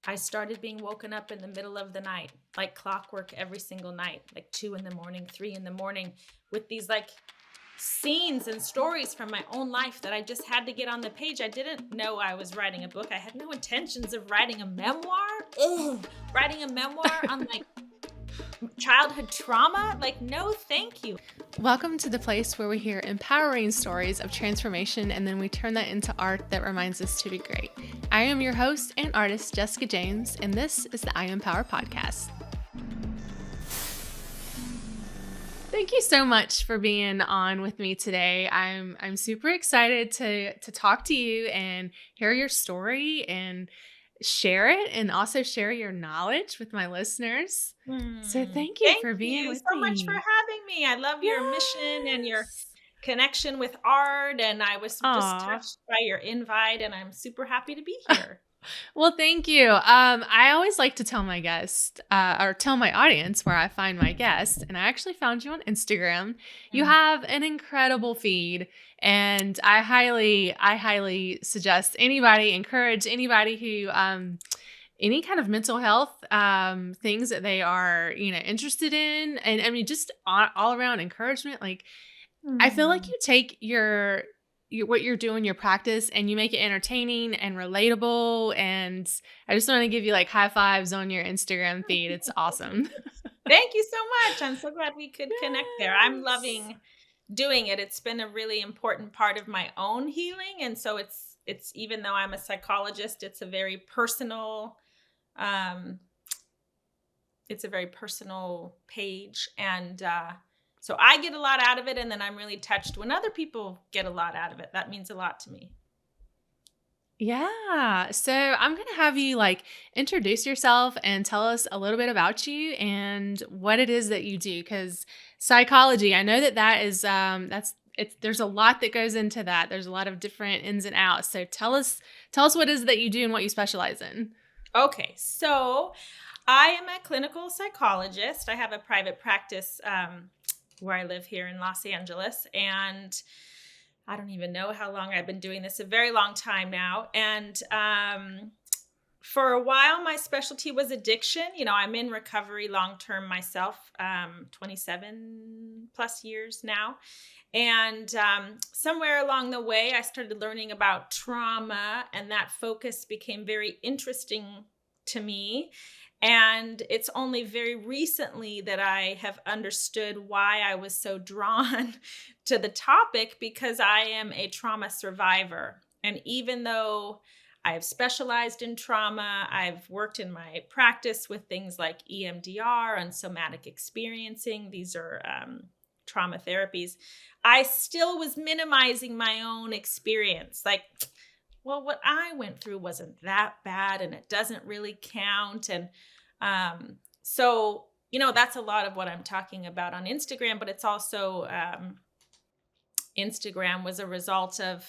I started being woken up in the middle of the night, like clockwork every single night, like 2 a.m, 3 a.m, with these like scenes and stories from my own life that I just had to get on the page. I didn't know I was writing a book. I had no intentions of writing a memoir. Writing a memoir on like childhood trauma. Like, no, thank you. Welcome to the place where we hear empowering stories of transformation and then we turn that into art that reminds us to be great. I am your host and artist, Jessica James, and this is the I Empower podcast. Thank you so much for being on with me today. I'm super excited to talk to you and hear your story and share it, and also share your knowledge with my listeners. So thank you for being with so me. much for having me. I love your mission and your connection with art, and I was just touched by your invite, and I'm super happy to be here. Well, thank you. I always like to tell my guest or tell my audience where I find my guests, and I actually found you on Instagram. You have an incredible feed, and I highly suggest encourage anybody who any kind of mental health things that they are interested in, and I mean just all around encouragement. Like I feel like you take what you're doing, your practice, and you make it entertaining and relatable. And I just want to give you like high fives on your Instagram feed. It's awesome. Thank you so much. I'm so glad we could connect there. I'm loving doing it. It's been a really important part of my own healing. And so it's even though I'm a psychologist, it's a very personal page. And so I get a lot out of it, and then I'm really touched when other people get a lot out of it. That means a lot to me. Yeah. So I'm going to have you like introduce yourself and tell us a little bit about you and what it is that you do. Because psychology, I know that is, there's a lot that goes into that. There's a lot of different ins and outs. So tell us what it is that you do and what you specialize in. Okay. So I am a clinical psychologist. I have a private practice, where I live here in Los Angeles, and I don't even know how long I've been doing this, a very long time now. And for a while, my specialty was addiction. I'm in recovery long-term myself, 27 plus years now. And somewhere along the way, I started learning about trauma, and that focus became very interesting to me. And it's only very recently that I have understood why I was so drawn to the topic, because I am a trauma survivor. And even though I have specialized in trauma, I've worked in my practice with things like EMDR and somatic experiencing. These are trauma therapies. I still was minimizing my own experience. Like, well, what I went through wasn't that bad, and it doesn't really count. And so, that's a lot of what I'm talking about on Instagram, but it's also, Instagram was a result of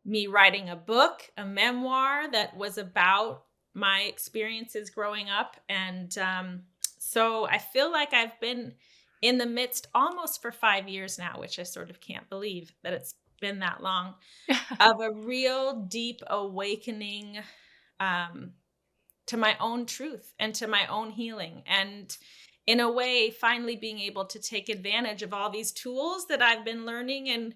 me writing a book, a memoir that was about my experiences growing up. And so I feel like I've been in the midst almost for 5 years now, which I sort of can't believe that it's been that long, of a real deep awakening to my own truth and to my own healing. And in a way, finally being able to take advantage of all these tools that I've been learning and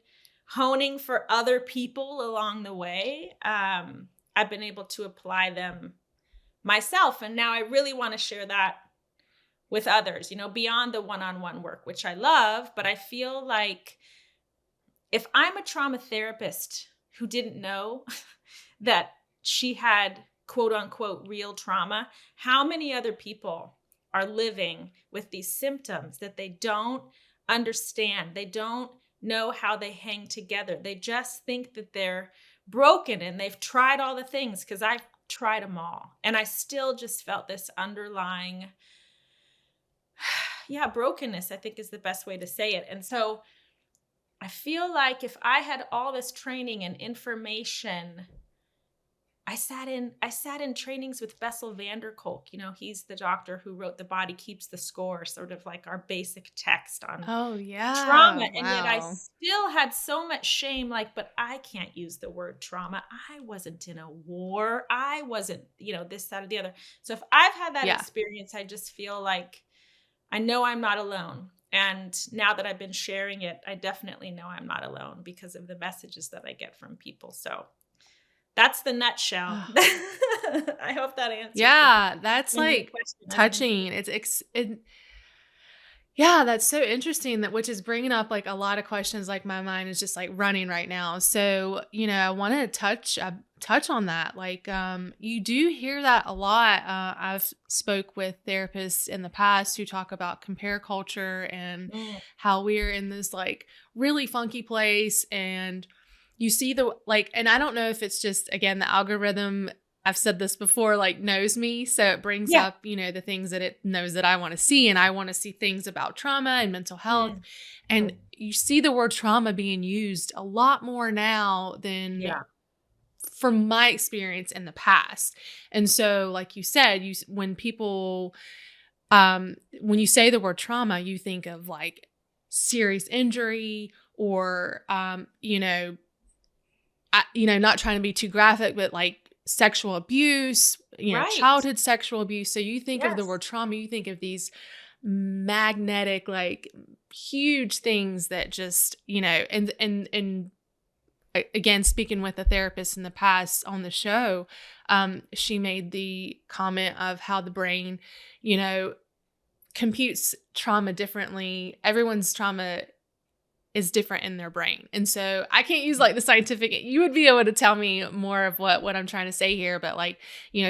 honing for other people along the way. I've been able to apply them myself. And now I really want to share that with others, beyond the one-on-one work, which I love. But I feel like if I'm a trauma therapist who didn't know that she had quote unquote real trauma, how many other people are living with these symptoms that they don't understand? They don't know how they hang together. They just think that they're broken, and they've tried all the things, because I've tried them all. And I still just felt this underlying, brokenness, I think is the best way to say it. And so I feel like if I had all this training and information, I sat in trainings with Bessel van der Kolk. You know, he's the doctor who wrote The Body Keeps the Score, sort of like our basic text on Oh, yeah. trauma. And yet I Wow. still had so much shame, like, but I can't use the word trauma. I wasn't in a war. I wasn't, you know, this, that, or the other. So if I've had that Yeah. experience, I just feel like I know I'm not alone. And now that I've been sharing it, I definitely know I'm not alone because of the messages that I get from people. So that's the nutshell. I hope that answers the Yeah, that's end of the like question as answered touching. Yeah, that's so interesting that which is bringing up like a lot of questions like my mind is just like running right now. So, I want to touch on that. Like you do hear that a lot. I've spoke with therapists in the past who talk about compare culture and Mm, how we're in this like really funky place and you see the like and I don't know if it's just again the algorithm I've said this before, like knows me. So it brings yeah. up, the things that it knows that I want to see. And I want to see things about trauma and mental health. Mm, And you see the word trauma being used a lot more now than yeah. from my experience in the past. And so, like you said, when you say the word trauma, you think of like serious injury or, not trying to be too graphic, but like sexual abuse, Right. childhood sexual abuse. So you think of the Yes. word trauma, you think of these magnetic, like huge things that just, and again, speaking with a therapist in the past on the show, she made the comment of how the brain, you know, computes trauma differently. Everyone's trauma is different in their brain. And so I can't use like the scientific, you would be able to tell me more of what I'm trying to say here, but like,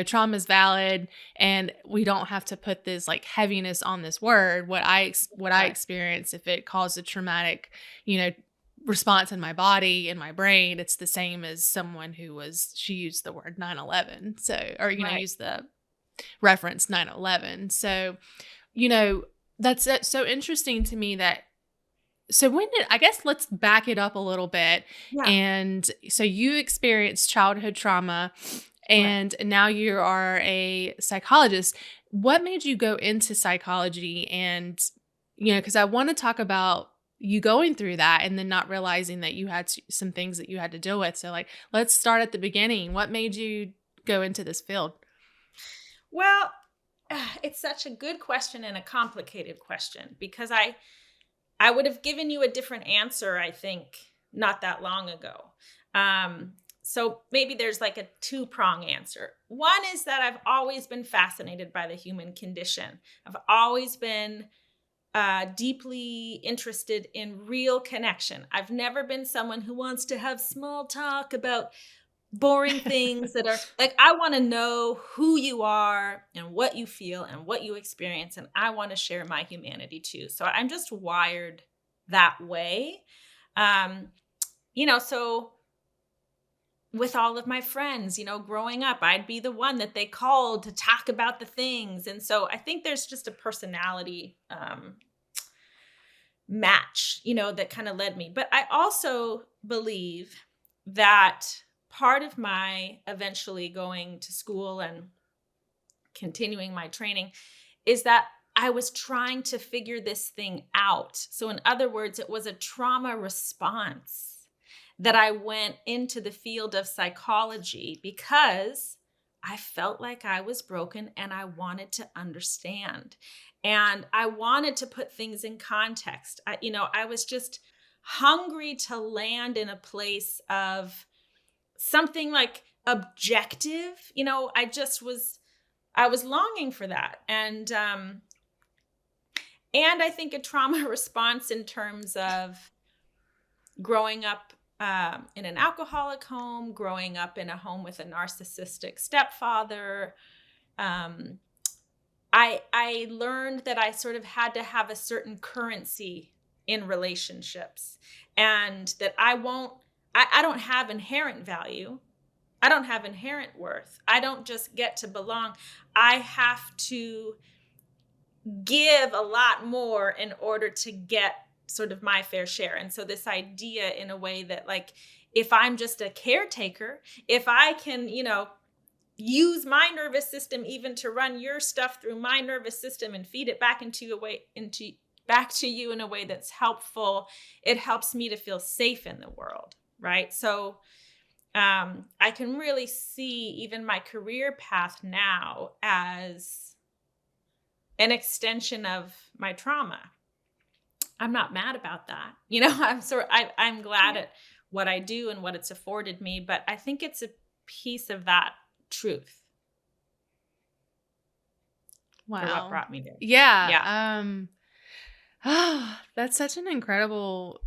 trauma is valid and we don't have to put this like heaviness on this word. What I Right. experience, if it caused a traumatic, you know, response in my body, in my brain, it's the same as someone she used the word 9/11. So, or, Right. use the reference 9/11. So, you know, that's so interesting to me that so I guess let's back it up a little bit. Yeah. And so you experienced childhood trauma Right. and now you are a psychologist. What made you go into psychology? And, because I want to talk about you going through that and then not realizing that you had some things that you had to deal with. So like, let's start at the beginning. What made you go into this field? Well, it's such a good question and a complicated question because I would have given you a different answer, I think, not that long ago. So maybe there's like a two-prong answer. One is that I've always been fascinated by the human condition. I've always been deeply interested in real connection. I've never been someone who wants to have small talk about boring things that are like, I want to know who you are and what you feel and what you experience. And I want to share my humanity too. So I'm just wired that way. Um, so with all of my friends, growing up, I'd be the one that they called to talk about the things. And so I think there's just a personality match, that kind of led me. But I also believe that part of my eventually going to school and continuing my training is that I was trying to figure this thing out. So, in other words, it was a trauma response that I went into the field of psychology because I felt like I was broken and I wanted to understand. And I wanted to put things in context. I was just hungry to land in a place of something like objective. I was longing for that. And I think a trauma response in terms of growing up in an alcoholic home, growing up in a home with a narcissistic stepfather. I learned that I sort of had to have a certain currency in relationships, and that I don't have inherent value. I don't have inherent worth. I don't just get to belong. I have to give a lot more in order to get sort of my fair share. And so this idea in a way that, like, if I'm just a caretaker, if I can, use my nervous system even to run your stuff through my nervous system and feed it back back to you in a way that's helpful. It helps me to feel safe in the world, right? So I can really see even my career path now as an extension of my trauma. I'm not mad about that. I'm glad at what I do and what it's afforded me, but I think it's a piece of that truth. Wow. For what brought me there. Yeah. That's such an incredible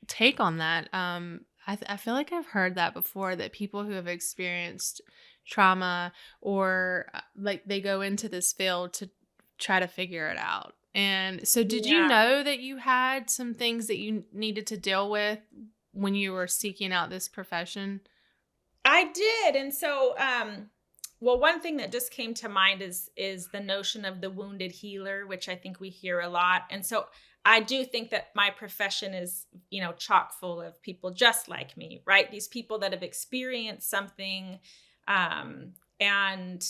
take on that. I feel like I've heard that before, that people who have experienced trauma or like they go into this field to try to figure it out. And so did you Yeah, know that you had some things that you needed to deal with when you were seeking out this profession? I did. And so, well, one thing that just came to mind is the notion of the wounded healer, which I think we hear a lot. And so I do think that my profession is, chock full of people just like me, right? These people that have experienced something, and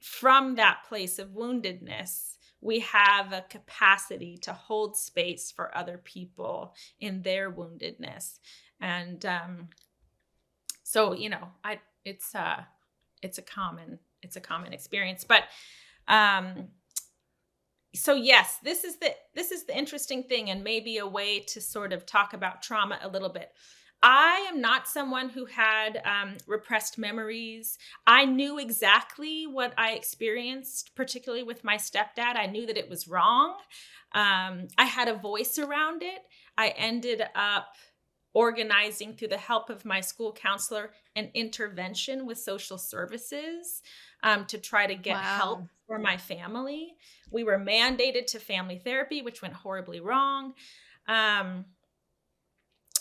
from that place of woundedness, we have a capacity to hold space for other people in their woundedness. And so, it's a common experience. But so yes, this is the interesting thing, and maybe a way to sort of talk about trauma a little bit. I am not someone who had repressed memories. I knew exactly what I experienced, particularly with my stepdad. I knew that it was wrong. I had a voice around it. I ended up organizing, through the help of my school counselor, an intervention with social services to try to get help Wow. for my family. We were mandated to family therapy, which went horribly wrong.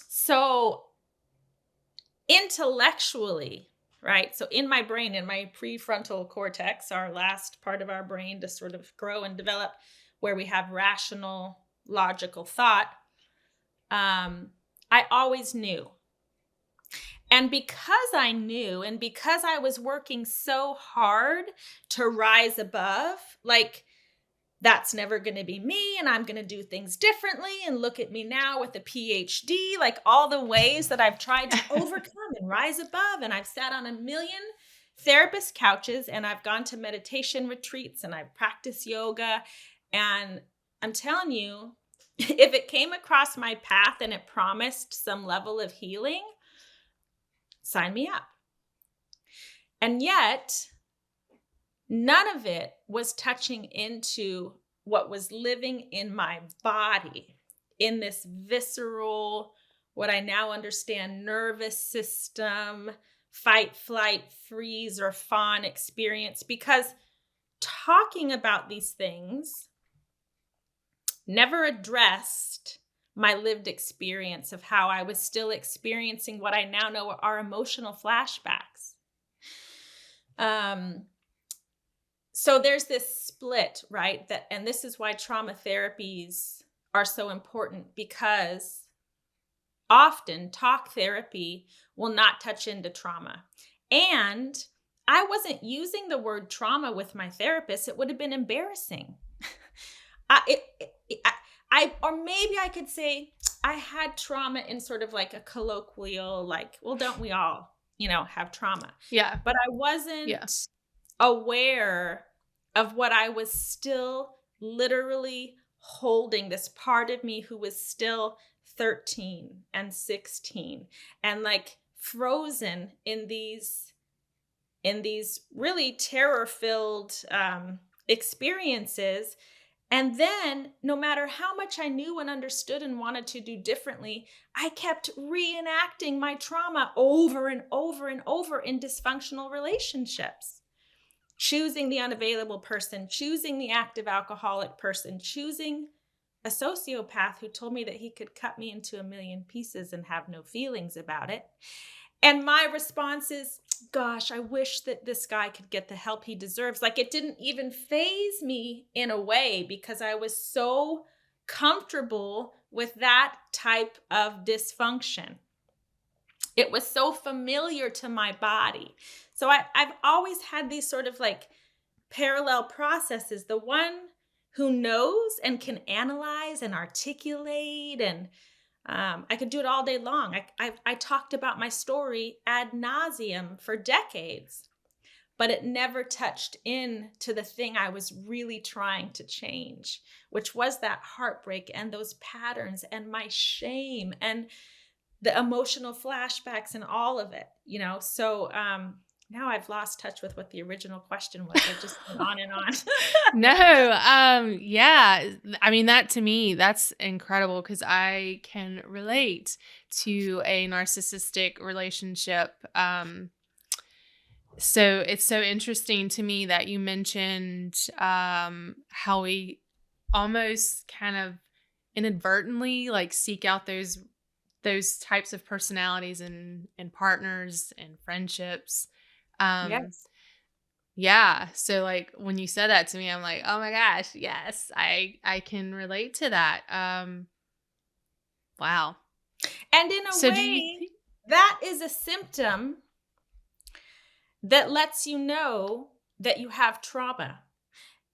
So intellectually, right? So in my brain, in my prefrontal cortex, our last part of our brain to sort of grow and develop, where we have rational, logical thought, I always knew. And because I knew, and because I was working so hard to rise above, like, that's never going to be me, and I'm going to do things differently, and look at me now with a PhD, like all the ways that I've tried to overcome and rise above. And I've sat on a million therapist couches, and I've gone to meditation retreats, and I've practiced yoga. And I'm telling you, if it came across my path and it promised some level of healing, sign me up. And yet, none of it was touching into what was living in my body, in this visceral, what I now understand, nervous system, fight, flight, freeze, or fawn experience. Because talking about these things never addressed my lived experience of how I was still experiencing what I now know are emotional flashbacks. So there's this split, right? And this is why trauma therapies are so important, because often talk therapy will not touch into trauma. And I wasn't using the word trauma with my therapist. It would have been embarrassing. Or maybe I could say I had trauma in sort of like a colloquial, like, well, don't we all, have trauma? Yeah. But I wasn't aware of what I was still literally holding, this part of me who was still 13 and 16 and like frozen in these really terror-filled experiences. And then, no matter how much I knew and understood and wanted to do differently, I kept reenacting my trauma over and over and over in dysfunctional relationships. Choosing the unavailable person, choosing the active alcoholic person, choosing a sociopath who told me that he could cut me into a million pieces and have no feelings about it. And my response is, gosh, I wish that this guy could get the help he deserves. Like, it didn't even faze me in a way, because I was so comfortable with that type of dysfunction. It was so familiar to my body. So I've always had these sort of like parallel processes. The one who knows and can analyze and articulate, and I could do it all day long. I talked about my story ad nauseum for decades, but it never touched in to the thing I was really trying to change, which was that heartbreak and those patterns and my shame and the emotional flashbacks and all of it, you know? So now I've lost touch with what the original question was. I just went on and on. No, yeah. I mean, that to me, that's incredible because I can relate to a narcissistic relationship. So it's so interesting to me that you mentioned how we almost kind of inadvertently like seek out those types of personalities and partners and friendships. Um, Yes. yeah. So like when you said that to me, I'm like, oh my gosh, yes, I can relate to that. Wow. And in a So do you way, think? that is a symptom that lets you know that you have trauma.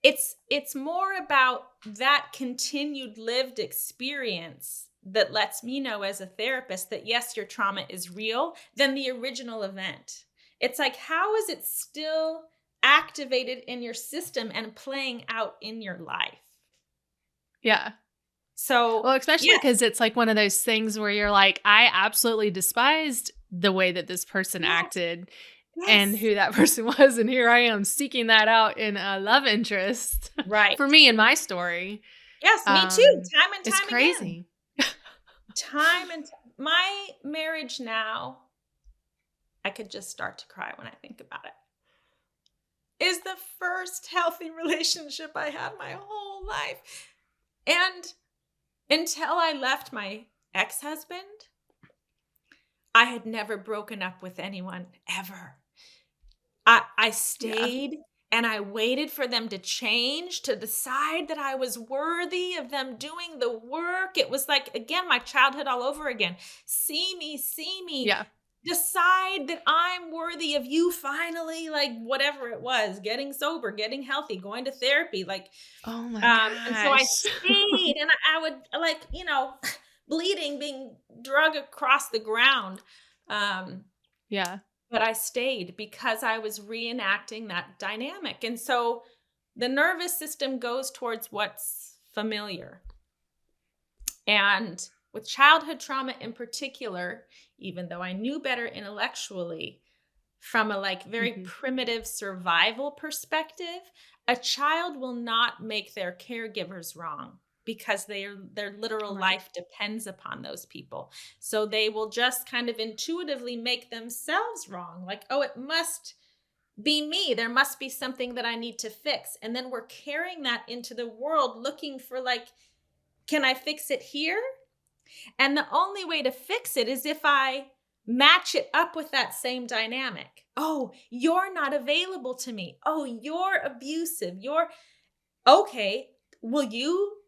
It's more about that continued lived experience that lets me know as a therapist that yes, your trauma is real than the original event. It's like, how is it still activated in your system and playing out in your life? Yeah. So, Well, especially yes, because it's like one of those things where you're like, I absolutely despised the way that this person yes, acted and yes. who that person was. And here I am seeking that out in a love interest Right. for me in my story. Yes, me too. Time and It's time again. crazy. Time and my marriage now, I could just start to cry when I think about it, is the first healthy relationship I had my whole life. And until I left my ex-husband, I had never broken up with anyone ever. I Yeah. stayed and I waited for them to change, to decide that I was worthy of them doing the work. It was like, again, my childhood all over again. See me, Yeah. decide that I'm worthy of you finally, like whatever it was, getting sober, getting healthy, going to therapy, like Oh my and so I gosh. stayed and I would like, you know, bleeding, being drug across the ground. Um, Yeah. but I stayed because I was reenacting that dynamic. And so the nervous system goes towards what's familiar. And with childhood trauma in particular, even though I knew better intellectually, from a like very Mhm. primitive survival perspective, a child will not make their caregivers wrong because their literal Right. life depends upon those people. So they will just kind of intuitively make themselves wrong. Like, oh, it must be me. There must be something that I need to fix. And then we're carrying that into the world looking for like, can I fix it here? And the only way to fix it is if I match it up with that same dynamic. Oh, you're not available to me. Oh, you're abusive. You're okay. Will you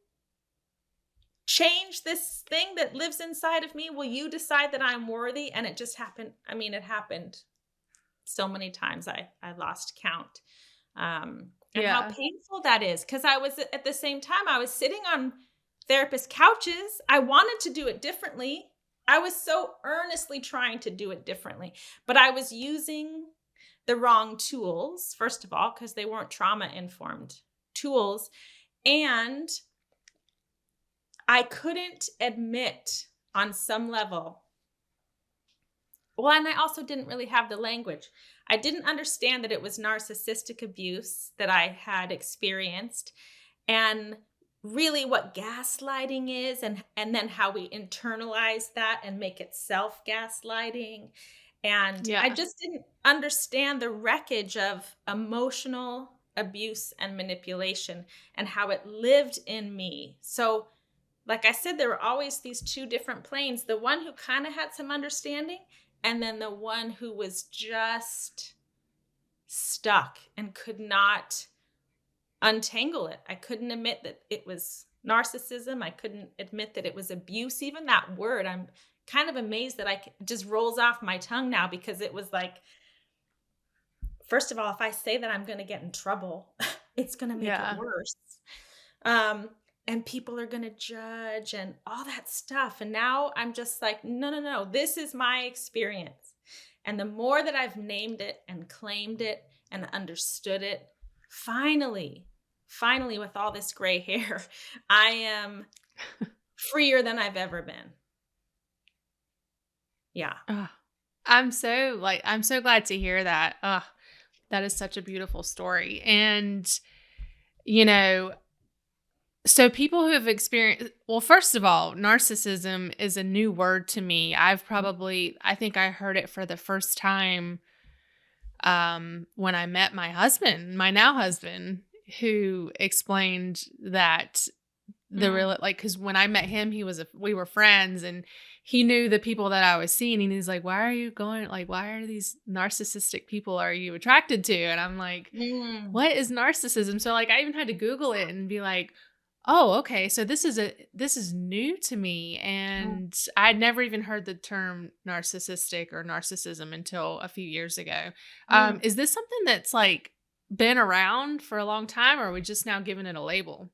change this thing that lives inside of me? Will you decide that I'm worthy? And it just happened. I mean, it happened so many times I lost count. And how Yeah. painful that is. Because I was at the same time, I was sitting on therapist couches. I wanted to do it differently. I was so earnestly trying to do it differently, but I was using the wrong tools, first of all, because they weren't trauma informed tools. And I couldn't admit on some level. Well, and I also didn't really have the language. I didn't understand that it was narcissistic abuse that I had experienced and really what gaslighting is and then how we internalize that and make it self-gaslighting. And I Yeah. just didn't understand the wreckage of emotional abuse and manipulation and how it lived in me. So like I said, there were always these two different planes, the one who kind of had some understanding, and then the one who was just stuck and could not untangle it. I couldn't admit that it was narcissism. I couldn't admit that it was abuse. Even that word, I'm kind of amazed that just rolls off my tongue now, because it was like, first of all, if I say that I'm going to get in trouble, it's going to make it Yeah. worse. And people are going to judge and all that stuff. And now I'm just like, no, this is my experience. And the more that I've named it and claimed it and understood it, finally, with all this gray hair, I am freer than I've ever been. Yeah. I'm so glad to hear that. That is such a beautiful story. And, so people who have experienced, well, first of all, narcissism is a new word to me. I think I heard it for the first time when I met my husband, my now husband, who explained that because when I met him, we were friends, and he knew the people that I was seeing, and he's like, why are these narcissistic people are you attracted to? And I'm like, what is narcissism? So I even had to Google it and be like, oh, okay. So this is new to me. And I'd never even heard the term narcissistic or narcissism until a few years ago. Is this something that's been around for a long time, or are we just now giving it a label?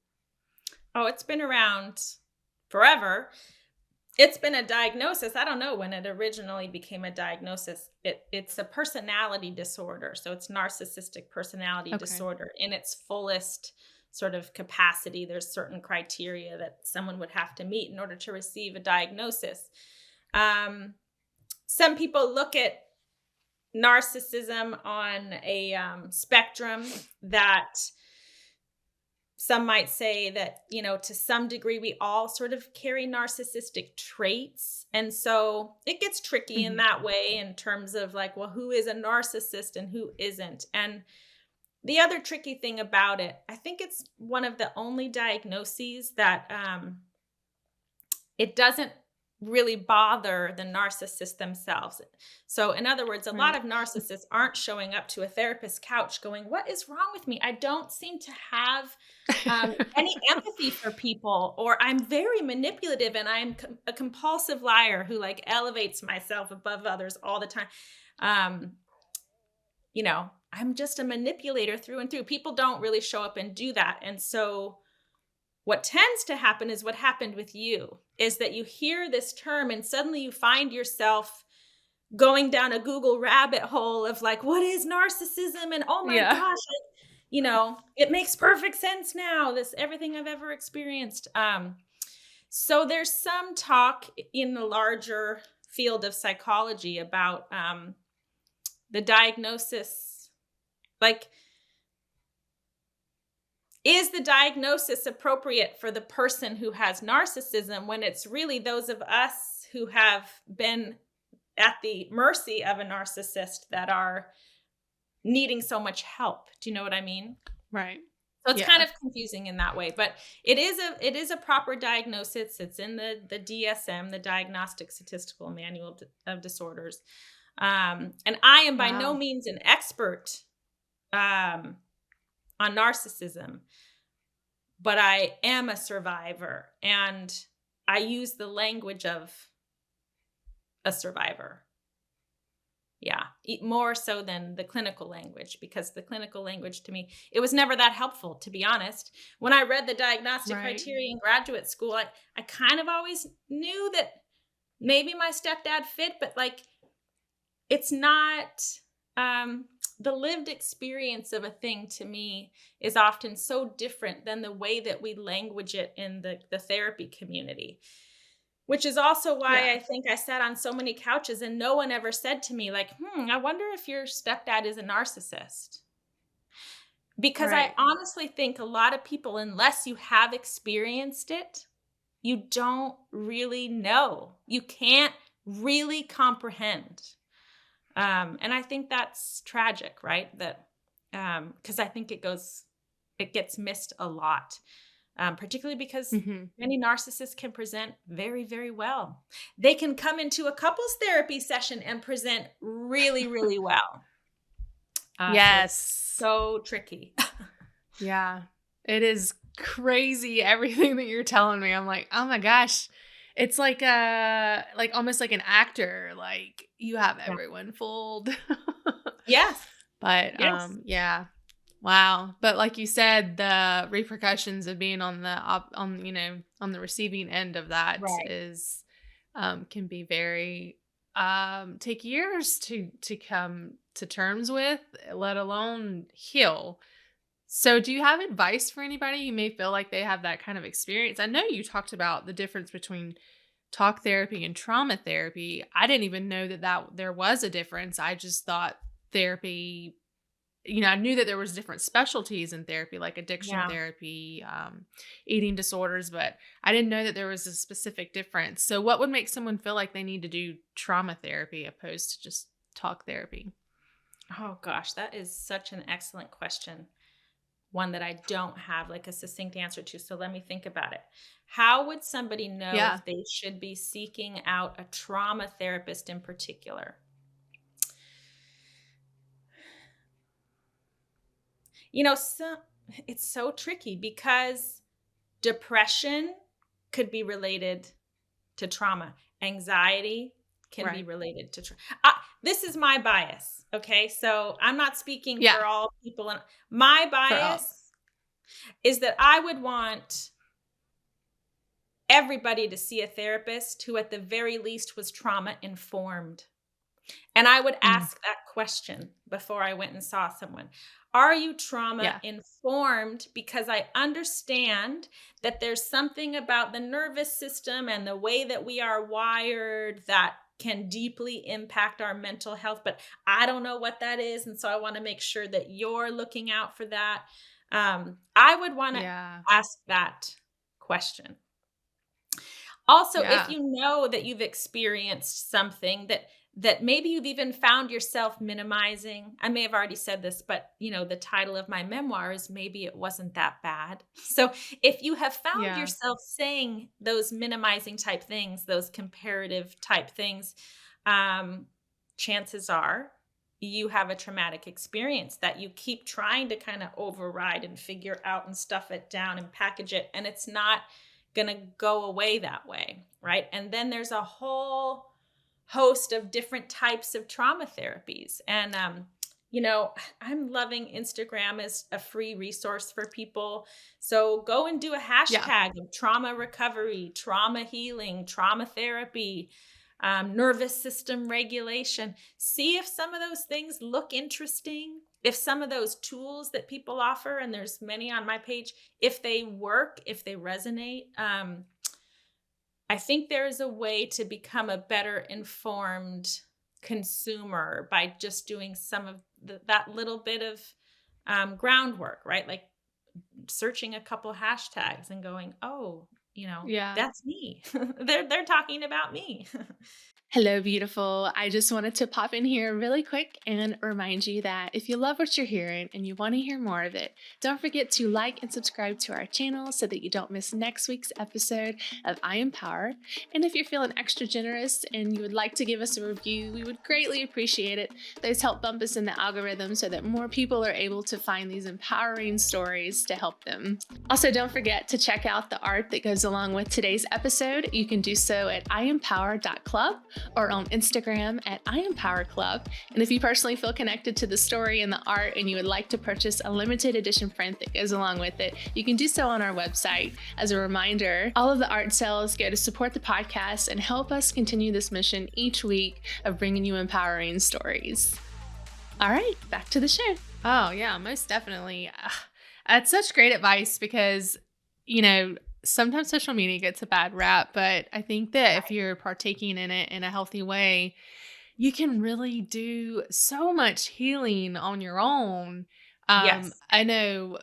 Oh, it's been around forever. It's been a diagnosis. I don't know when it originally became a diagnosis. It's a personality disorder. So it's narcissistic personality disorder in its fullest sort of capacity. There's certain criteria that someone would have to meet in order to receive a diagnosis. Some people look at narcissism on a spectrum that some might say that, to some degree, we all sort of carry narcissistic traits. And so it gets tricky in that way, in terms of who is a narcissist and who isn't. And the other tricky thing about it, I think it's one of the only diagnoses that it doesn't really bother the narcissist themselves. So in other words, a lot of narcissists aren't showing up to a therapist's couch going, what is wrong with me? I don't seem to have any empathy for people, or I'm very manipulative and I'm a compulsive liar who elevates myself above others all the time. I'm just a manipulator through and through. People don't really show up and do that. And so what tends to happen is what happened with you, is that you hear this term and suddenly you find yourself going down a Google rabbit hole of what is narcissism? And oh my gosh, it makes perfect sense now, everything I've ever experienced. So there's some talk in the larger field of psychology about the diagnosis. Is the diagnosis appropriate for the person who has narcissism, when it's really those of us who have been at the mercy of a narcissist that are needing so much help? Do you know what I mean? Right. So it's kind of confusing in that way, but it is a proper diagnosis. It's in the DSM, the Diagnostic Statistical Manual of Disorders. And I am by no means an expert on narcissism, but I am a survivor, and I use the language of a survivor. Yeah, more so than the clinical language, because the clinical language to me, it was never that helpful, to be honest. When I read the diagnostic criteria in graduate school, I kind of always knew that maybe my stepdad fit, but it's not, the lived experience of a thing to me is often so different than the way that we language it in the therapy community, which is also why I think I sat on so many couches and no one ever said to me I wonder if your stepdad is a narcissist. Because I honestly think a lot of people, unless you have experienced it, you don't really know. You can't really comprehend. And I think that's tragic, right? That, because I think it gets missed a lot, particularly because many narcissists can present very, very well. They can come into a couples therapy session and present really, really well. Yes. So tricky. Yeah, it is crazy. Everything that you're telling me, I'm like, oh my gosh. It's like almost like an actor, like, you have Yeah. everyone fooled. Yes. But, Yes. yeah. Wow. But like you said, the repercussions of being on the receiving end of that Right. is, can be very, take years to come to terms with, let alone heal. So, do you have advice for anybody who may feel like they have that kind of experience? I know you talked about the difference between talk therapy and trauma therapy. I didn't even know that there was a difference. I just thought therapy, I knew that there was different specialties in therapy, like addiction Yeah. therapy, eating disorders, but I didn't know that there was a specific difference. So, what would make someone feel like they need to do trauma therapy opposed to just talk therapy? Oh gosh, that is such an excellent question. One that I don't have like a succinct answer to. So let me think about it. How would somebody know Yeah. if they should be seeking out a trauma therapist in particular? So it's so tricky because depression could be related to trauma. Anxiety can be Right. related to trauma. This is my bias. Okay. So I'm not speaking Yeah. for all people. My For all. bias is that I would want everybody to see a therapist who, at the very least, was trauma informed. And I would Mm, ask that question before I went and saw someone. Are you trauma yeah. informed? Because I understand that there's something about the nervous system and the way that we are wired that can deeply impact our mental health, but I don't know what that is. And so I want to make sure that you're looking out for that. I would want to Yeah. ask that question. Also, if Yeah. you know that you've experienced something that maybe you've even found yourself minimizing. I may have already said this, but the title of my memoir is Maybe It Wasn't That Bad. So, if you have found Yeah. yourself saying those minimizing type things, those comparative type things, um, chances are you have a traumatic experience that you keep trying to kind of override and figure out and stuff it down and package it, and it's not going to go away that way, right? And then there's a whole host of different types of trauma therapies. And, I'm loving Instagram as a free resource for people. So go and do a Yeah. hashtag of trauma recovery, trauma healing, trauma therapy, nervous system regulation. See if some of those things look interesting. If some of those tools that people offer, and there's many on my page, if they work, if they resonate. I think there is a way to become a better informed consumer by just doing some of that little bit of groundwork, right? Like searching a couple hashtags and going, oh, Yeah. that's me. They're talking about me. Hello, beautiful. I just wanted to pop in here really quick and remind you that if you love what you're hearing and you want to hear more of it, don't forget to like and subscribe to our channel so that you don't miss next week's episode of I Empower. And if you're feeling extra generous and you would like to give us a review, we would greatly appreciate it. Those help bump us in the algorithm so that more people are able to find these empowering stories to help them. Also, don't forget to check out the art that goes along with today's episode. You can do so at iempower.club or on Instagram at IEmpowerClub. And if you personally feel connected to the story and the art and you would like to purchase a limited edition print that goes along with it, you can do so on our website. As a reminder, all of the art sales go to support the podcast and help us continue this mission each week of bringing you empowering stories. All right, back to the show. Oh, yeah, most definitely. That's such great advice because, sometimes social media gets a bad rap, but I think that if you're partaking in it in a healthy way, you can really do so much healing on your own. Yes. I know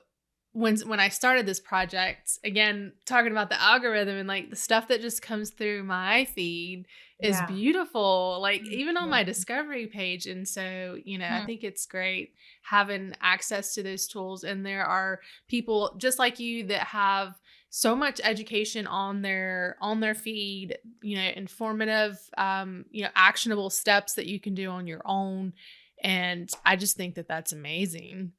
when I started this project, again, talking about the algorithm and like the stuff that just comes through my feed is Yeah. beautiful, like even on my Mhm. discovery page. And so, I Mhm. think it's great having access to those tools. And there are people just like you that have so much education on their feed, informative, actionable steps that you can do on your own. And I just think that that's amazing.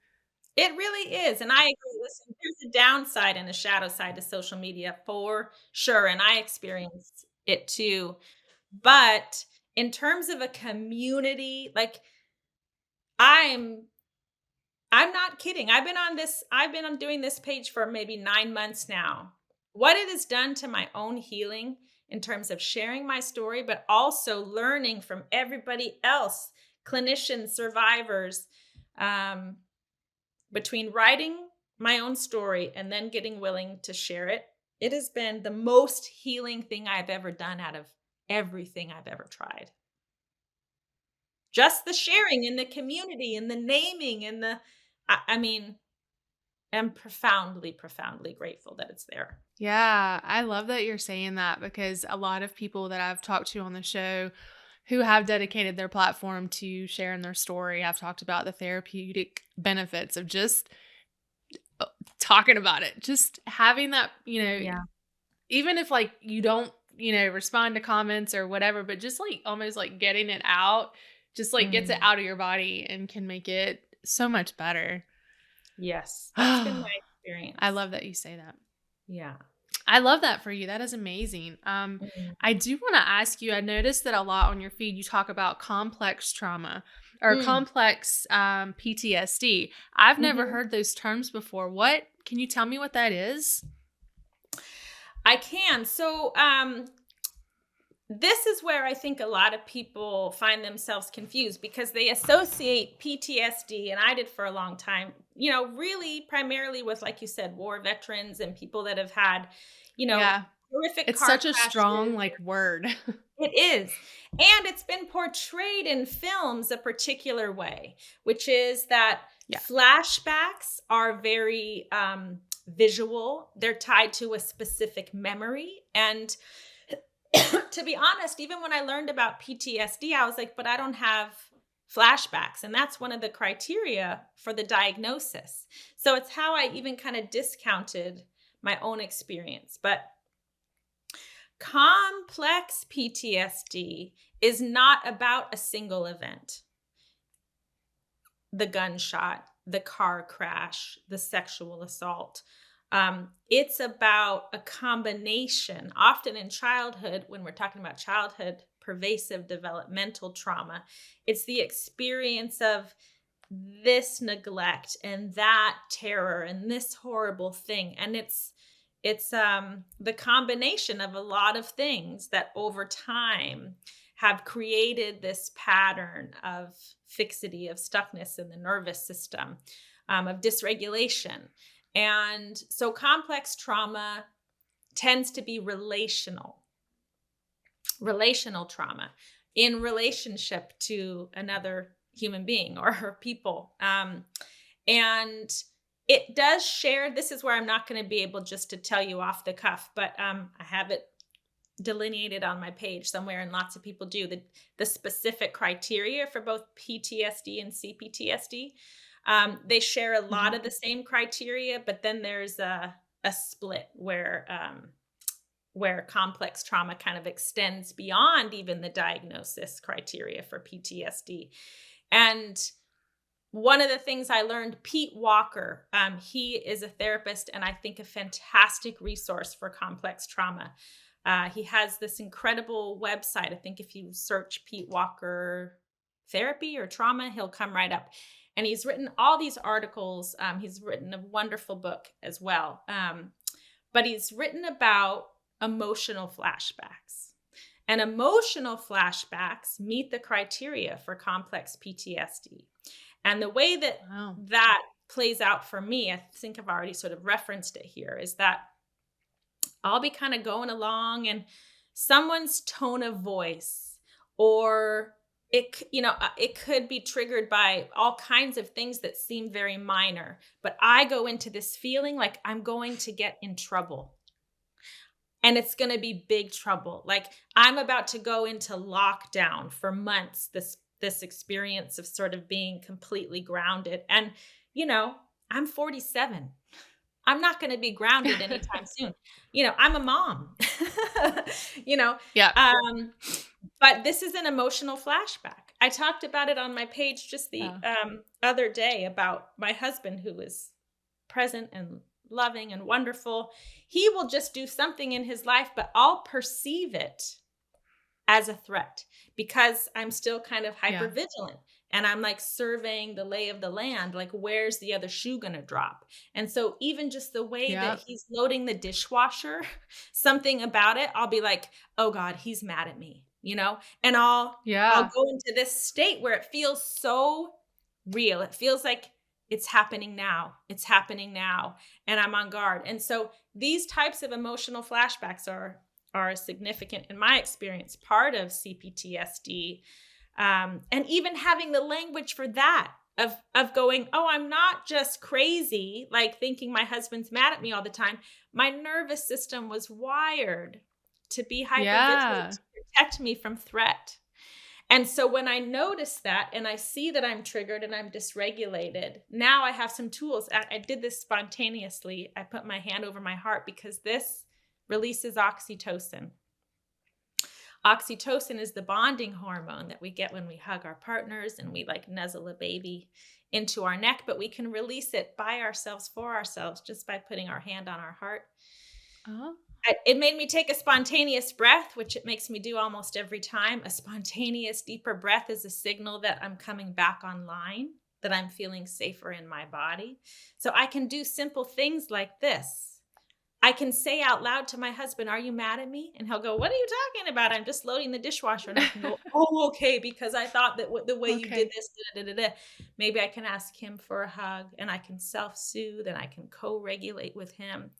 It really is, and I agree. Listen, there's a downside and a shadow side to social media for sure, and I experienced it too. But in terms of a community, like I'm I'm not kidding. I've been on doing this page for maybe 9 months now. What it has done to my own healing in terms of sharing my story, but also learning from everybody else, clinicians, survivors, um, between writing my own story and then getting willing to share it, it has been the most healing thing I've ever done out of everything I've ever tried. Just the sharing in the community and the naming and I mean, I'm profoundly, profoundly grateful that it's there. Yeah, I love that you're saying that because a lot of people that I've talked to on the show who have dedicated their platform to sharing their story have talked about the therapeutic benefits of just talking about it. Just having that, Yeah. even if like you don't, respond to comments or whatever, but just like almost like getting it out, just like gets it Mm. out of your body and can make it so much better. Yes, that's been my I experience. love that you say that. Yeah. I love that for you. That is amazing. Mhm. I do want to ask you, I noticed that a lot on your feed, you talk about complex trauma or Mm. complex PTSD. I've never Mhm. heard those terms before. Can you tell me what that is? I can. So, this is where I think a lot of people find themselves confused because they associate PTSD, and I did for a long time, really primarily with, like you said, war veterans and people that have had, you know, Yeah. horrific It's car such a strong crashes. like word. It is. And it's been portrayed in films a particular way, which is that Yeah. flashbacks are very visual. They're tied to a specific memory. And to be honest, even when I learned about PTSD, I was like, but I don't have flashbacks. And that's one of the criteria for the diagnosis. So it's how I even kind of discounted my own experience. But complex PTSD is not about a single event: the gunshot, the car crash, the sexual assault. It's about a combination, often in childhood, when we're talking about childhood pervasive developmental trauma, it's the experience of this neglect and that terror and this horrible thing. And it's the combination of a lot of things that over time have created this pattern of fixity, of stuckness in the nervous system, of dysregulation. And so complex trauma tends to be relational trauma in relationship to another human being or people. And it does share, this is where I'm not going to be able just to tell you off the cuff, but I have it delineated on my page somewhere, and lots of people do the specific criteria for both PTSD and CPTSD. They share a lot Mhm. of the same criteria, but then there's a split where complex trauma kind of extends beyond even the diagnosis criteria for PTSD. And one of the things I learned, Pete Walker, he is a therapist and I think a fantastic resource for complex trauma. He has this incredible website. I think if you search Pete Walker therapy or trauma, he'll come right up. And he's written all these articles. He's written a wonderful book as well. But he's written about emotional flashbacks. And emotional flashbacks meet the criteria for complex PTSD. And the way that Wow. that plays out for me, I think I've already sort of referenced it here, is that I'll be kind of going along and someone's tone of voice, or it could be triggered by all kinds of things that seem very minor, but I go into this feeling like I'm going to get in trouble. And it's going to be big trouble. Like I'm about to go into lockdown for months, this experience of sort of being completely grounded. And I'm 47. I'm not going to be grounded anytime soon. I'm a mom. you know, Yeah. um but this is an emotional flashback. I talked about it on my page just the Yeah. other day about my husband who was present and loving and wonderful. He will just do something in his life, but I'll perceive it as a threat because I'm still kind of hyper Yeah. vigilant and I'm like surveying the lay of the land, like where's the other shoe going to drop? And so even just the way that Yep. he's loading the dishwasher, something about it, I'll be like, "Oh God, he's mad at me." And I'll Yeah. go into this state where it feels so real. It feels like it's happening now. It's happening now and I'm on guard. And so these types of emotional flashbacks are a significant, in my experience, part of CPTSD. And even having the language for that of going, oh, I'm not just crazy, like thinking my husband's mad at me all the time. My nervous system was wired to be hypervigilant Yeah. to protect me from threat. And so when I notice that and I see that I'm triggered and I'm dysregulated, now I have some tools. I did this spontaneously. I put my hand over my heart because this releases oxytocin. Oxytocin is the bonding hormone that we get when we hug our partners and we like nuzzle a baby into our neck, but we can release it by ourselves for ourselves just by putting our hand on our heart. Oh. It made me take a spontaneous breath, which it makes me do almost every time. A spontaneous, deeper breath is a signal that I'm coming back online, that I'm feeling safer in my body. So I can do simple things like this. I can say out loud to my husband, "Are you mad at me?" And he'll go, "What are you talking about? I'm just loading the dishwasher." And I can go, "Oh, okay, because I thought that the way you did Okay. this, da, da, da, da." Maybe I can ask him for a hug and I can self-soothe and I can co-regulate with him.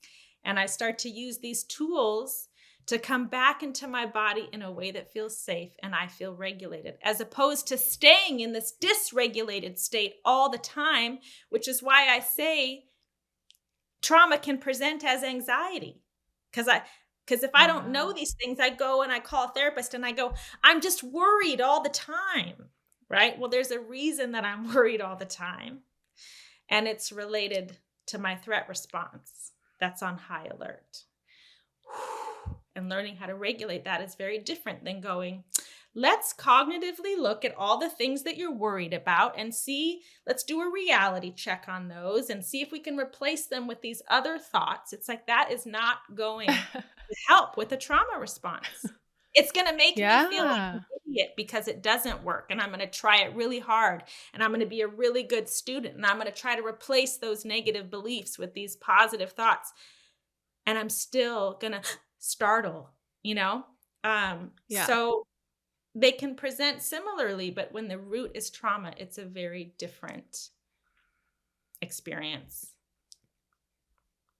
And I start to use these tools to come back into my body in a way that feels safe and I feel regulated, as opposed to staying in this dysregulated state all the time, which is why I say trauma can present as anxiety. Because if I don't know Wow. these things, I go and I call a therapist and I go, "I'm just worried all the time." Right? Well, there's a reason that I'm worried all the time. And it's related to my threat response that's on high alert. And learning how to regulate that is very different than going, let's cognitively look at all the things that you're worried about and see, let's do a reality check on those and see if we can replace them with these other thoughts. It's like that is not going to help with a trauma response. It's going to make me feel like an Yeah. idiot because it doesn't work. And I'm going to try it really hard. And I'm going to be a really good student. And I'm going to try to replace those negative beliefs with these positive thoughts. And I'm still going to startle, you know? Yeah. So they can present similarly, but when the root is trauma, it's a very different experience.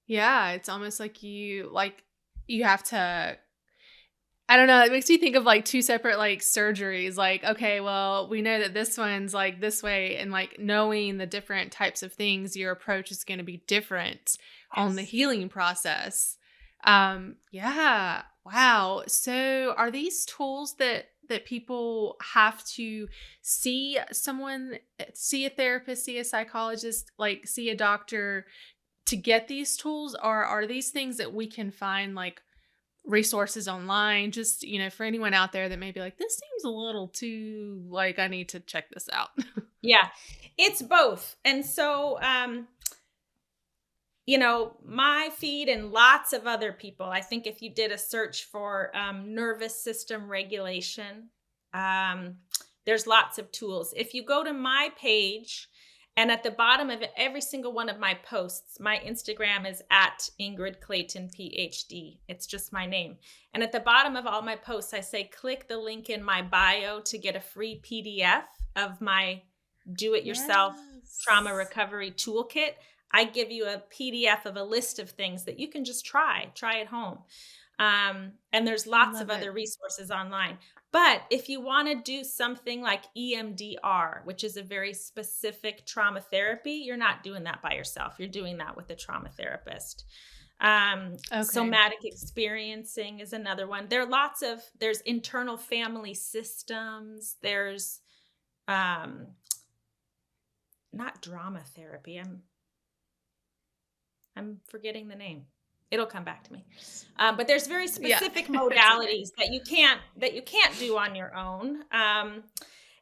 Yeah. It's almost like you have to, I don't know, it makes me think of like two separate like surgeries. Like, okay, well, we know that this one's like this way, and like knowing the different types of things, your approach is going to be different on the Yes. healing process. Yeah. Wow. So are these tools that people have to see someone, see a therapist, see a psychologist, like see a doctor to get these tools, or are these things that we can find like resources online, just for anyone out there that may be like, this seems a little too, like, I need to check this out? Yeah, it's both. And so, my feed and lots of other people, I think if you did a search for nervous system regulation, um, there's lots of tools. If you go to my page, and at the bottom of every single one of my posts, my Instagram is at Ingrid Clayton PhD. It's just my name. And at the bottom of all my posts, I say, click the link in my bio to get a free PDF of my do-it-yourself trauma Yes. recovery toolkit. I give you a PDF of a list of things that you can just try at home. And there's I lots of love it. other resources online. But if you want to do something like EMDR, which is a very specific trauma therapy, you're not doing that by yourself. You're doing that with a trauma therapist. Okay. Somatic experiencing is another one. There's internal family systems. There's not drama therapy. I'm forgetting the name. It'll come back to me. But there's very Yeah. specific It's okay. modalities that you can't do on your own.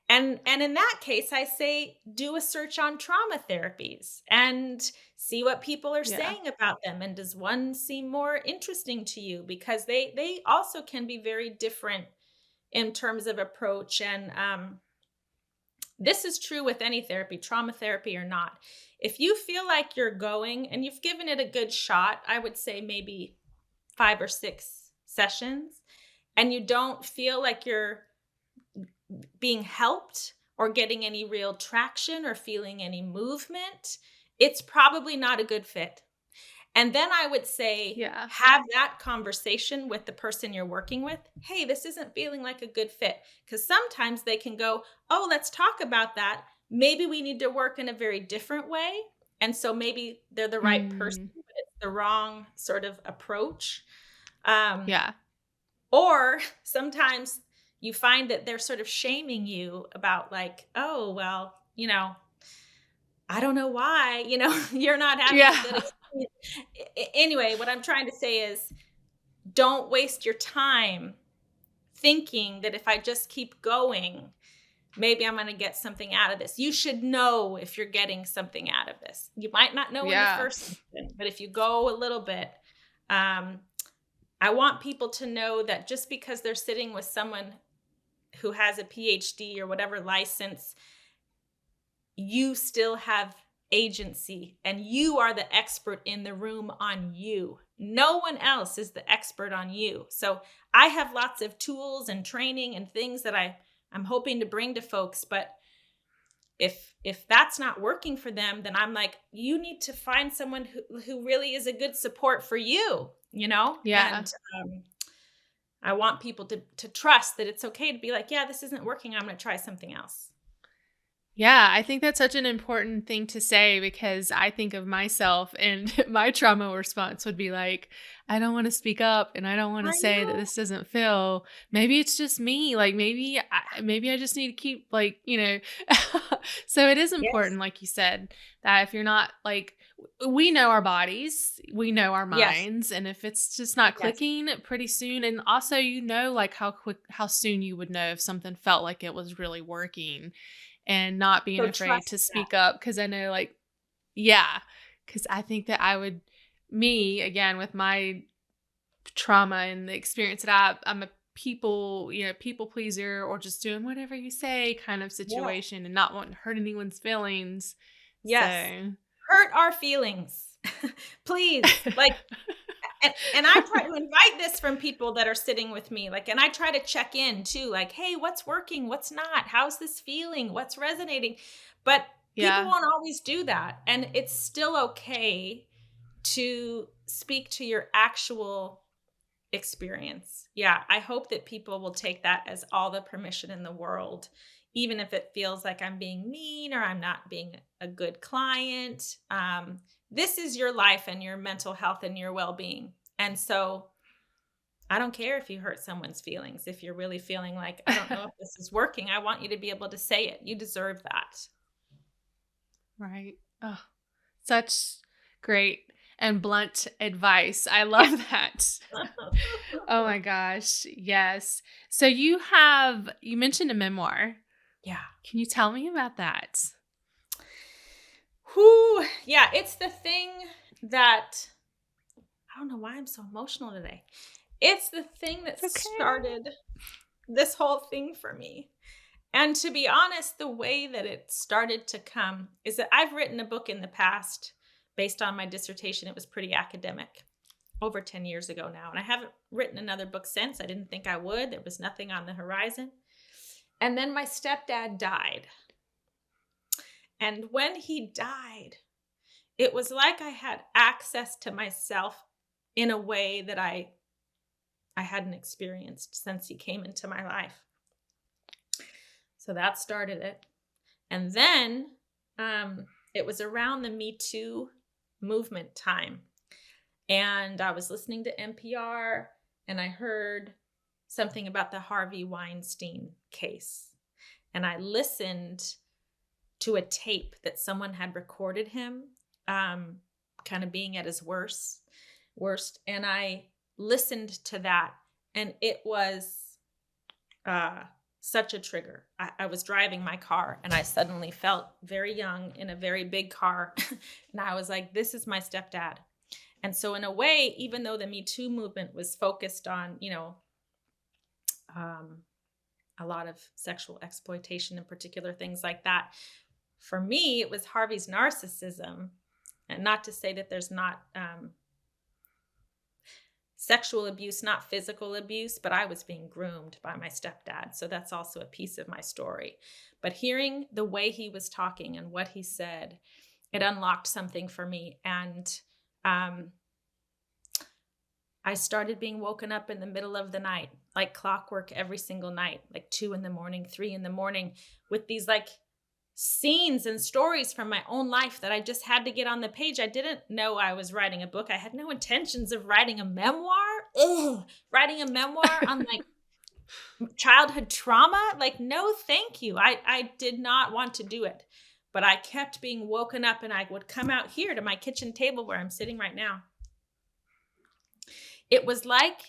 And in that case, I say do a search on trauma therapies and see what people are Yeah. saying about them. And does one seem more interesting to you? Because they also can be very different in terms of approach. And this is true with any therapy, trauma therapy or not. If you feel like you're going and you've given it a good shot, I would say maybe 5 or 6 sessions, and you don't feel like you're being helped or getting any real traction or feeling any movement, it's probably not a good fit. And then I would say, Yeah. have that conversation with the person you're working with. Hey, this isn't feeling like a good fit. Because sometimes they can go, oh, let's talk about that. Maybe we need to work in a very different way. And so maybe they're the right person, Mm, but it's the wrong sort of approach. Um, yeah. or sometimes you find that they're sort of shaming you about, like, oh, well, I don't know why, you're not having a good Yeah. experience. Anyway, what I'm trying to say is don't waste your time thinking that if I just keep going, maybe I'm going to get something out of this. You should know if you're getting something out of this. You might not know in the Yeah. first instant, but if you go a little bit, um, I want people to know that just because they're sitting with someone who has a PhD or whatever license, you still have agency and you are the expert in the room on you. No one else is the expert on you. So I have lots of tools and training and things that I'm hoping to bring to folks, but if that's not working for them, then I'm like, you need to find someone who really is a good support for you, Yeah. And I want people to trust that it's okay to be like, yeah, this isn't working. I'm going to try something else. Yeah, I think that's such an important thing to say because I think of myself and my trauma response would be like, I don't want to speak up and I don't want to I say that know. this doesn't feel. Maybe it's just me. Like maybe I just need to keep like, so it is Yes. important like you said that if you're not like we know our bodies, we know our Yes. minds, and if it's just not Yes. clicking pretty soon and also like how soon you would know if something felt like it was really working and not being So afraid trust to that. speak up because I know yeah, because I think that me again with my trauma and the experience that I'm a people pleaser or just doing whatever you say kind of Yeah. situation and not wanting to hurt anyone's feelings. Yes. So Hurt our feelings. Please. Like, and I try to invite this from people that are sitting with me. Like, and I try to check in too, like, hey, what's working? What's not? How's this feeling? What's resonating? But people yeah. won't always do that. And it's still okay to speak to your actual experience. Yeah, I hope that people will take that as all the permission in the world, even if it feels like I'm being mean or I'm not being a good client. This is your life and your mental health and your well-being. And so I don't care if you hurt someone's feelings. If you're really feeling like, I don't know if this is working, I want you to be able to say it. You deserve that. Right. Oh, such great and blunt advice. I love that. Oh my gosh. Yes. So you mentioned a memoir. Yeah. Can you tell me about that? Whew. Yeah, it's the thing that I don't know why I'm so emotional today. It's the thing that It's okay. started this whole thing for me. And to be honest, the way that it started to come is that I've written a book in the past based on my dissertation. It was pretty academic over 10 years ago now. And I haven't written another book since. I didn't think I would. There was nothing on the horizon. And then my stepdad died. And when he died, it was like I had access to myself in a way that I hadn't experienced since he came into my life. So that started it. And then it was around the Me Too movement time. And I was listening to NPR and I heard something about the Harvey Weinstein case. And I listened to a tape that someone had recorded him kind of being at his worst. And I listened to that and it was such a trigger. I was driving my car and I suddenly felt very young in a very big car. And I was like, this is my stepdad. And so in a way, even though the Me Too movement was focused on, um, a lot of sexual exploitation and particular things like that, for me, it was Harvey's narcissism. And not to say that there's not sexual abuse, not physical abuse, but I was being groomed by my stepdad. So that's also a piece of my story. But hearing the way he was talking and what he said, it unlocked something for me. And I started being woken up in the middle of the night, like clockwork every single night, like 2 a.m, 3 a.m, with these like scenes and stories from my own life that I just had to get on the page. I didn't know I was writing a book. I had no intentions of writing a memoir. Writing a memoir on like childhood trauma. Like, no, thank you. I did not want to do it, but I kept being woken up and I would come out here to my kitchen table where I'm sitting right now. It was like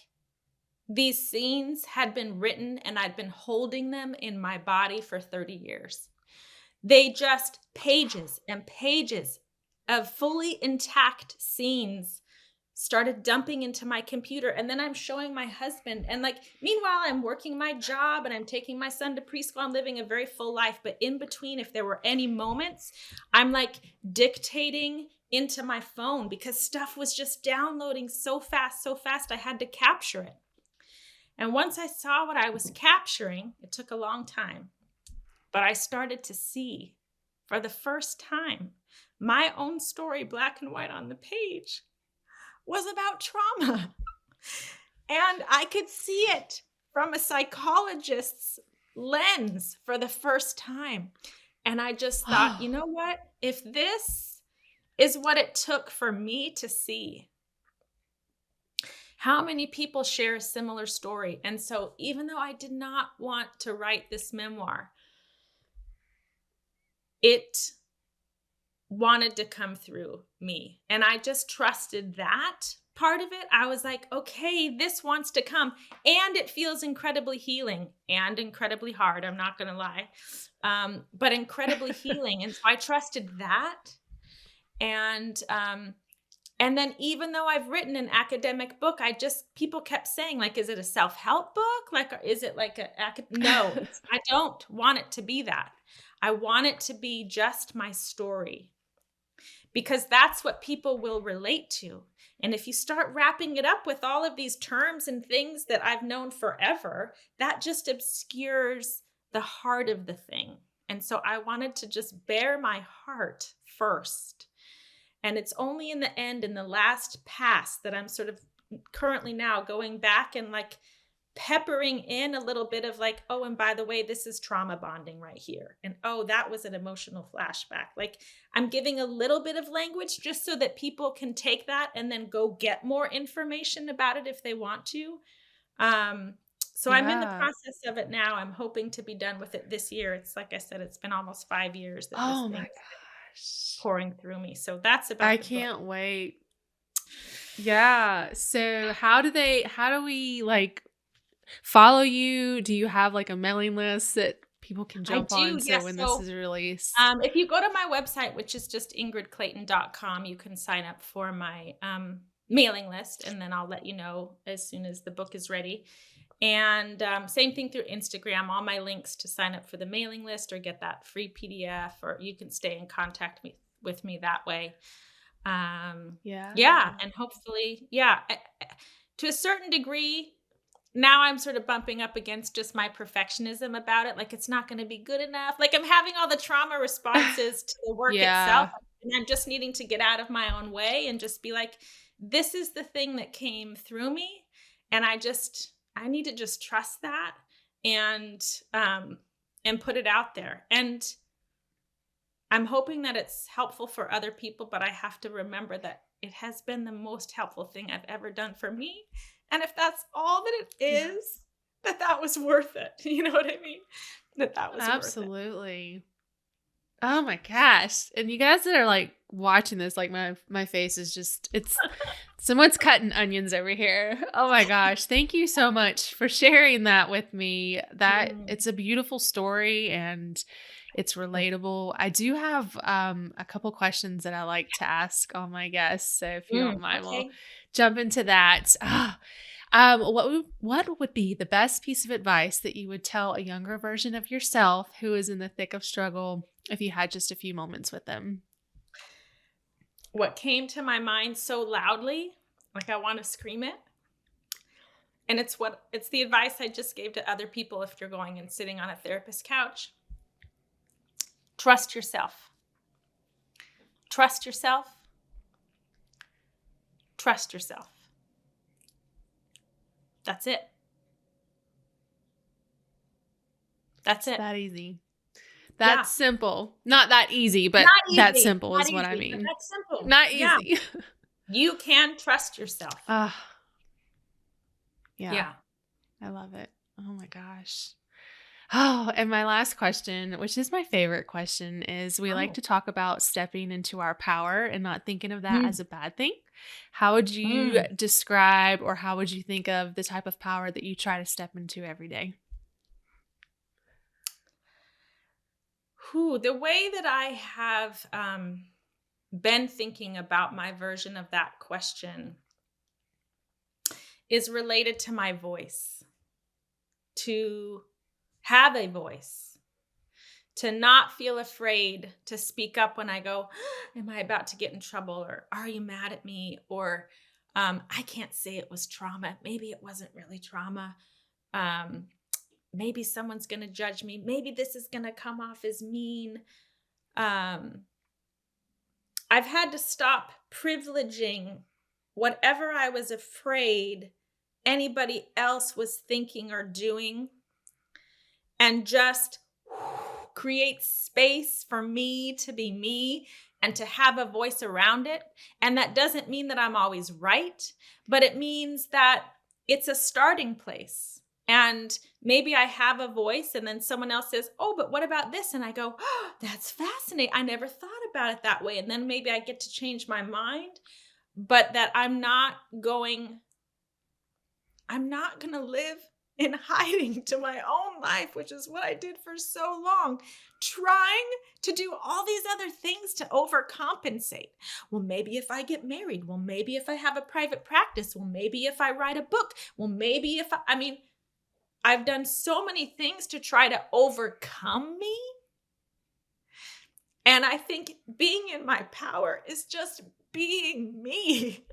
these scenes had been written and I'd been holding them in my body for 30 years. They just pages and pages of fully intact scenes started dumping into my computer. And then I'm showing my husband. And like, meanwhile, I'm working my job and I'm taking my son to preschool. I'm living a very full life. But in between, if there were any moments, I'm like dictating into my phone because stuff was just downloading so fast, I had to capture it. And once I saw what I was capturing, it took a long time, but I started to see for the first time my own story, black and white on the page, was about trauma. And I could see it from a psychologist's lens for the first time. And I just thought, you know what? If this is what it took for me to see, how many people share a similar story? And so even though I did not want to write this memoir, it wanted to come through me. And I just trusted that part of it. I was like, okay, this wants to come. And it feels incredibly healing and incredibly hard. I'm not going to lie. But incredibly healing. And so I trusted that. And then even though I've written an academic book, people kept saying, like, is it a self-help book? Like, is it like no, I don't want it to be that. I want it to be just my story, because that's what people will relate to. And if you start wrapping it up with all of these terms and things that I've known forever, that just obscures the heart of the thing. And so I wanted to just bare my heart first. And it's only in the end, in the last pass, that I'm sort of currently now going back and like peppering in a little bit of like, oh, and by the way, this is trauma bonding right here. And oh, that was an emotional flashback. Like, I'm giving a little bit of language just so that people can take that and then go get more information about it if they want to. So I'm in the process of it now. I'm hoping to be done with it this year. It's like I said, it's been almost 5 years that this thing is pouring through me. So that's about I the can't book. wait. Yeah. So how do we like follow you? Do you have like a mailing list that people can jump on Yes. when So, this is released? if you go to my website, which is just ingridclayton.com, you can sign up for my mailing list, and then I'll let you know as soon as the book is ready. And same thing through Instagram, all my links to sign up for the mailing list or get that free PDF, or you can stay in contact with me that way. Yeah. And hopefully, to a certain degree, now I'm sort of bumping up against just my perfectionism about it. Like, it's not going to be good enough. Like, I'm having all the trauma responses to the work itself. And I'm just needing to get out of my own way and just be like, this is the thing that came through me. And I need to just trust that and put it out there. And I'm hoping that it's helpful for other people, but I have to remember that it has been the most helpful thing I've ever done for me. And if that's all that it is, that was worth it. You know what I mean? That was Absolutely. Oh my gosh. And you guys that are like watching this, like my face is just it's someone's cutting onions over here. Oh my gosh. Thank you so much for sharing that with me. That Mm. it's a beautiful story and it's relatable. I do have a couple questions that I like to ask all my guests. So if you don't mind, we'll Okay. jump into that. What would be the best piece of advice that you would tell a younger version of yourself who is in the thick of struggle if you had just a few moments with them? What came to my mind so loudly, like I want to scream it, and it's the advice I just gave to other people if you're going and sitting on a therapist couch. Trust yourself. Trust yourself. Trust yourself. That's it. That's It's it. that easy. Yeah. That's simple. Not that easy, but Not that easy. simple Not is what I easy, but mean. that's simple. Not Yeah. easy. You can trust yourself. Ah, yeah, Yeah. I love it. Oh my gosh. Oh, and my last question, which is my favorite question, is we like Oh. to talk about stepping into our power and not thinking of that Mm. as a bad thing. How would you Mm. describe or how would you think of the type of power that you try to step into every day? The way that I have been thinking about my version of that question is related to my voice, to have a voice, to not feel afraid to speak up when I go, am I about to get in trouble? Or are you mad at me? Or I can't say it was trauma. Maybe it wasn't really trauma. Um, Maybe someone's going to judge me. Maybe this is going to come off as mean. Um, I've had to stop privileging whatever I was afraid anybody else was thinking or doing and just create space for me to be me and to have a voice around it. And that doesn't mean that I'm always right, but it means that it's a starting place. And maybe I have a voice and then someone else says, oh, but what about this? And I go, oh, that's fascinating. I never thought about it that way. And then maybe I get to change my mind, but that I'm not going to live in hiding to my own life, which is what I did for so long, trying to do all these other things to overcompensate. Well, maybe if I get married, well, maybe if I have a private practice, well, maybe if I write a book, well, maybe if I mean, I've done so many things to try to overcome me. And I think being in my power is just being me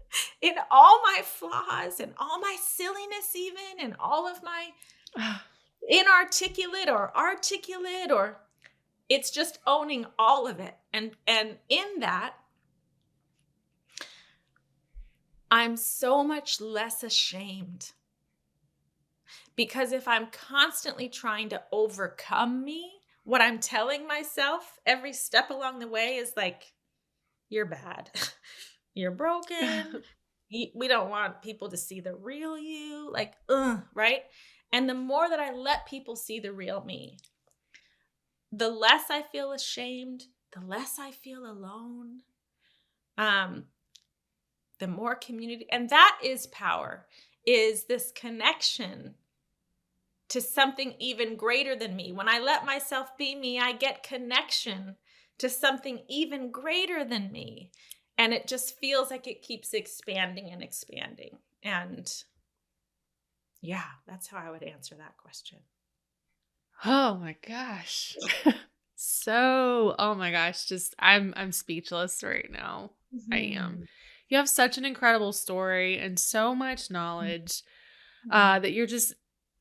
in all my flaws and all my silliness, even, and all of my inarticulate or articulate, or it's just owning all of it. And in that, I'm so much less ashamed. Because if I'm constantly trying to overcome me, what I'm telling myself every step along the way is like, you're bad. You're broken. We don't want people to see the real you. Like, right? And the more that I let people see the real me, the less I feel ashamed, the less I feel alone. The more community, and that is power, is this connection to something even greater than me. When I let myself be me, I get connection to something even greater than me. And it just feels like it keeps expanding and expanding. And yeah, that's how I would answer that question. Oh my gosh. Oh my gosh, just I'm speechless right now. I am. Mhm. You have such an incredible story and so much knowledge that you're just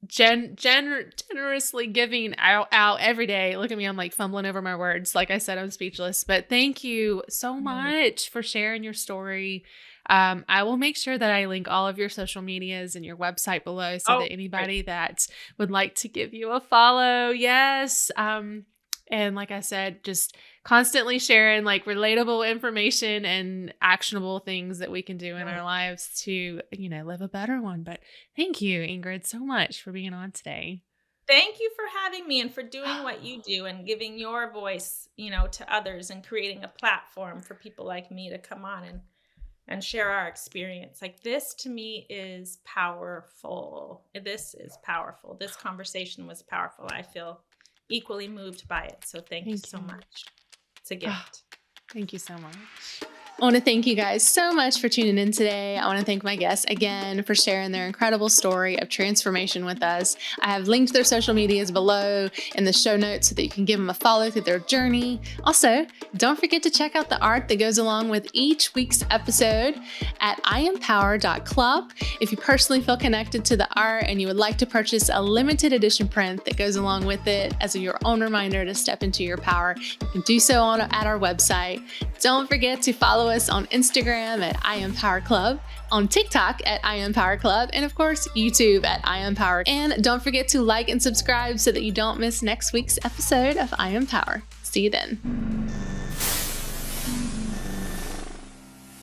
generously giving out every day. Look at me, I'm like fumbling over my words. Like I said, I'm speechless. But thank you so much for sharing your story. I will make sure that I link all of your social medias and your website below so Oh, that great. anybody that would like to give you a follow, yes. And like I said, just constantly sharing like relatable information and actionable things that we can do in our lives to, live a better one. But thank you, Ingrid, so much for being on today. Thank you for having me and for doing what you do and giving your voice, to others and creating a platform for people like me to come on and share our experience. Like this to me is powerful. This is powerful. This conversation was powerful. I feel equally moved by it. So thank you so much. It's a gift. Thank you so much. I want to thank you guys so much for tuning in today. I want to thank my guests again for sharing their incredible story of transformation with us. I have linked their social medias below in the show notes so that you can give them a follow through their journey. Also, don't forget to check out the art that goes along with each week's episode at iempower.club. If you personally feel connected to the art and you would like to purchase a limited edition print that goes along with it as your own reminder to step into your power, you can do so at our website. Don't forget to follow us on Instagram at iempowerclub, on TikTok at iempowerclub, and of course, YouTube at iempower. And don't forget to like and subscribe so that you don't miss next week's episode of I Empower. See you then.